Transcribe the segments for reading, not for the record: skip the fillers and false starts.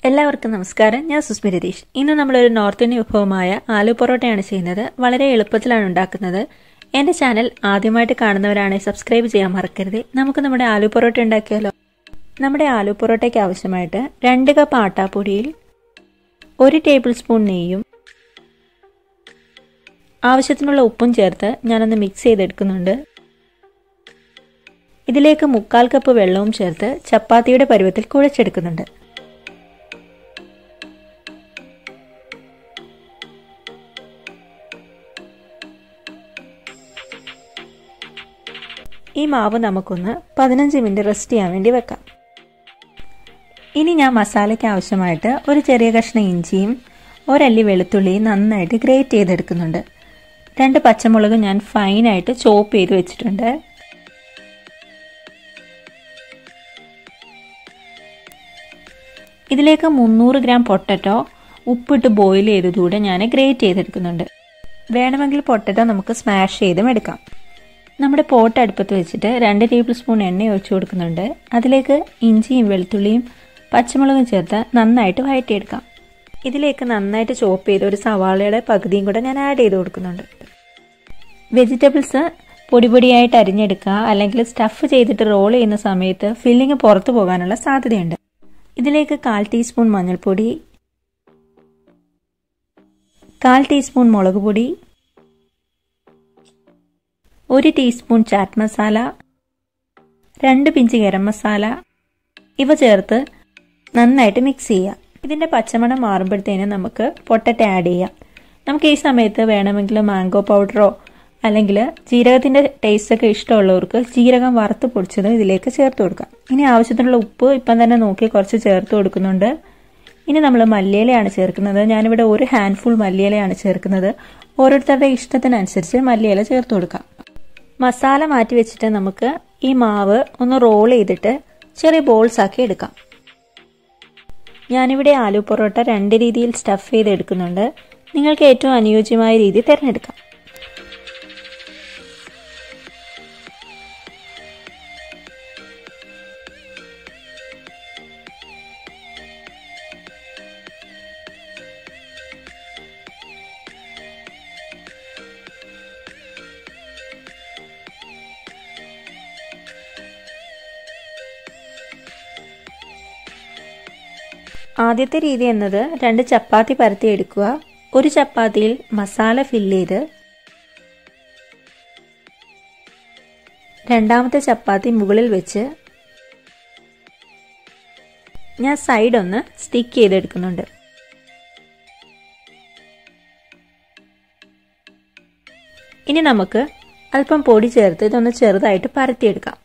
എല്ലാവർക്കും നമസ്കാരം. ഞാൻ സുസ്മി രതീഷ്. ഇന്ന് നമ്മളൊരു നോർത്ത് ഇന്ത്യൻ വിഭവമായ ആലു പൊറോട്ടയാണ് ചെയ്യുന്നത്. വളരെ എളുപ്പത്തിലാണ് ഉണ്ടാക്കുന്നത്. എന്റെ ചാനൽ ആദ്യമായിട്ട് കാണുന്നവരാണെങ്കിൽ സബ്സ്ക്രൈബ് ചെയ്യാൻ മറക്കരുത്. നമുക്ക് നമ്മുടെ ആലു പൊറോട്ട ഉണ്ടാക്കിയാലോ? നമ്മുടെ ആലു പൊറോട്ടയ്ക്ക് ആവശ്യമായിട്ട് 2 കപ്പ് ആട്ടാപ്പൊടിയിൽ 1 ടേബിൾ സ്പൂൺ നെയ്യും ആവശ്യത്തിനുള്ള ഉപ്പും ചേർത്ത് ഞാനൊന്ന് മിക്സ് ചെയ്തെടുക്കുന്നുണ്ട്. ഇതിലേക്ക് 1/4 കപ്പ് വെള്ളവും ചേർത്ത് ചപ്പാത്തിയുടെ പരുവത്തിൽ കുഴച്ചെടുക്കുന്നുണ്ട്. ഈ മാവ് നമുക്കൊന്ന് 15 മിനിറ്റ് റെസ്റ്റ് ചെയ്യാൻ വേണ്ടി വെക്കാം. ഇനി ഞാൻ മസാലയ്ക്ക് ആവശ്യമായിട്ട് ഒരു ചെറിയ കഷ്ണം ഇഞ്ചിയും 1 അല്ലി വെളുത്തുള്ളിയും നന്നായിട്ട് ഗ്രേറ്റ് ചെയ്തെടുക്കുന്നുണ്ട്. 2 പച്ചമുളക് ഞാൻ ഫൈനായിട്ട് ചോപ്പ് ചെയ്ത് വെച്ചിട്ടുണ്ട്. ഇതിലേക്ക് 300 ഗ്രാം പൊട്ടറ്റോ ഉപ്പിട്ട് ബോയിൽ ചെയ്തതുകൂടെ ഞാൻ ഗ്രേറ്റ് ചെയ്തെടുക്കുന്നുണ്ട്. വേണമെങ്കിൽ പൊട്ടറ്റോ നമുക്ക് സ്മാഷ് ചെയ്തും എടുക്കാം. നമ്മുടെ പോട്ട് അടുപ്പത്ത് വെച്ചിട്ട് 2 ടേബിൾ സ്പൂൺ എണ്ണ ഒഴിച്ചു കൊടുക്കുന്നുണ്ട്. അതിലേക്ക് ഇഞ്ചിയും വെളുത്തുള്ളിയും പച്ചമുളകും ചേർത്ത് നന്നായിട്ട് വഴറ്റിയെടുക്കാം. ഇതിലേക്ക് നന്നായിട്ട് ചോപ്പ് ചെയ്ത് ഒരു സവാളയുടെ പകുതിയും കൂടെ ഞാൻ ആഡ് ചെയ്ത് കൊടുക്കുന്നുണ്ട്. വെജിറ്റബിൾസ് പൊടിപൊടിയായിട്ട് അരിഞ്ഞെടുക്കുക, അല്ലെങ്കിൽ സ്റ്റഫ് ചെയ്തിട്ട് റോൾ ചെയ്യുന്ന സമയത്ത് ഫില്ലിങ് പുറത്തു പോകാനുള്ള സാധ്യതയുണ്ട്. ഇതിലേക്ക് 1/4 ടീസ്പൂൺ മഞ്ഞൾപ്പൊടി, 1/4 ടീസ്പൂൺ മുളക് പൊടി, 1 teaspoon chat masala, 2 pinch garam masala ഇവ ചേർത്ത് നന്നായിട്ട് മിക്സ് ചെയ്യുക. ഇതിന്റെ പച്ചമണം മാറുമ്പോഴത്തേനും നമുക്ക് പൊട്ടറ്റോ ആഡ് ചെയ്യാം. നമുക്ക് ഈ സമയത്ത് വേണമെങ്കിൽ മാംഗോ പൗഡറോ അല്ലെങ്കിൽ ജീരകത്തിന്റെ ടേസ്റ്റ് ഒക്കെ ഇഷ്ടമുള്ളവർക്ക് ജീരകം വറുത്ത് പൊടിച്ചത് ഇതിലേക്ക് ചേർത്ത് കൊടുക്കാം. ഇനി ആവശ്യത്തിനുള്ള ഉപ്പ് ഇപ്പം തന്നെ നോക്കി കുറച്ച് ചേർത്ത് കൊടുക്കുന്നുണ്ട്. ഇനി നമ്മൾ മല്ലിയിലയാണ് ചേർക്കുന്നത്. ഞാനിവിടെ 1 ഹാൻഡ്ഫുൾ മല്ലിയിലയാണ് ചേർക്കുന്നത്. ഓരോരുത്തരുടെ ഇഷ്ടത്തിനനുസരിച്ച് മല്ലിയില ചേർത്ത് കൊടുക്കാം. മസാല മാറ്റി വെച്ചിട്ട് നമുക്ക് ഈ മാവ് ഒന്ന് റോൾ ചെയ്തിട്ട് ചെറിയ ബോൾസ് ആക്കി എടുക്കാം. ഞാനിവിടെ ആലു പൊറോട്ട 2 രീതിയിൽ സ്റ്റഫ് ചെയ്ത് എടുക്കുന്നുണ്ട്. നിങ്ങൾക്ക് ഏറ്റവും അനുയോജ്യമായ രീതി തിരഞ്ഞെടുക്കാം. ആദ്യത്തെ രീതി എന്നത് 2 ചപ്പാത്തി പരത്തി എടുക്കുക. ഒരു ചപ്പാത്തിയിൽ മസാല ഫില്ല് ചെയ്ത് രണ്ടാമത്തെ ചപ്പാത്തി മുകളിൽ വെച്ച് ഞാൻ സൈഡ് ഒന്ന് സ്റ്റിക്ക് ചെയ്തെടുക്കുന്നുണ്ട്. ഇനി നമുക്ക് അല്പം പൊടി ചേർത്ത് ഇതൊന്ന് ചെറുതായിട്ട് പരത്തിയെടുക്കാം.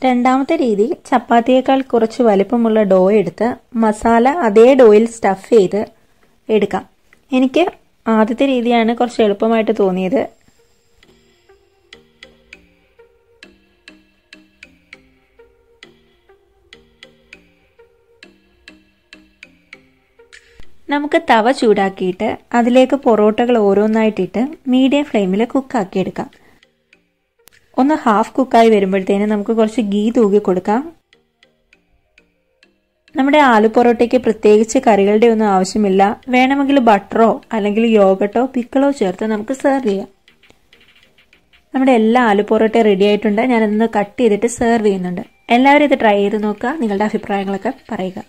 രണ്ടാമത്തെ രീതി ചപ്പാത്തിയേക്കാൾ കുറച്ച് വലിപ്പമുള്ള ഡോ എടുത്ത് മസാല അതേ ഡോയിൽ സ്റ്റഫ് ചെയ്ത് എടുക്കാം. എനിക്ക് ആദ്യത്തെ രീതിയാണ് കുറച്ച് എളുപ്പമായിട്ട് തോന്നിയത്. നമുക്ക് തവ ചൂടാക്കിയിട്ട് അതിലേക്ക് പൊറോട്ടകൾ ഓരോന്നായിട്ടിട്ട് മീഡിയം ഫ്ലെയിമിൽ കുക്കാക്കിയെടുക്കാം. ഒന്ന് ഹാഫ് കുക്കായി വരുമ്പോഴത്തേന് നമുക്ക് കുറച്ച് ഗീ തൂകി കൊടുക്കാം. നമ്മുടെ ആലു പൊറോട്ടയ്ക്ക് പ്രത്യേകിച്ച് കറികളുടെ ഒന്നും ആവശ്യമില്ല. വേണമെങ്കിൽ ബട്ടറോ അല്ലെങ്കിൽ യോഗട്ടോ പിക്കിളോ ചേർത്ത് നമുക്ക് സെർവ് ചെയ്യാം. നമ്മുടെ എല്ലാ ആലു പൊറോട്ടയും റെഡി ആയിട്ടുണ്ട്. ഞാനതൊന്ന് കട്ട് ചെയ്തിട്ട് സെർവ് ചെയ്യുന്നുണ്ട്. എല്ലാവരും ഇത് ട്രൈ ചെയ്ത് നോക്കുക. നിങ്ങളുടെ അഭിപ്രായങ്ങളൊക്കെ പറയുക.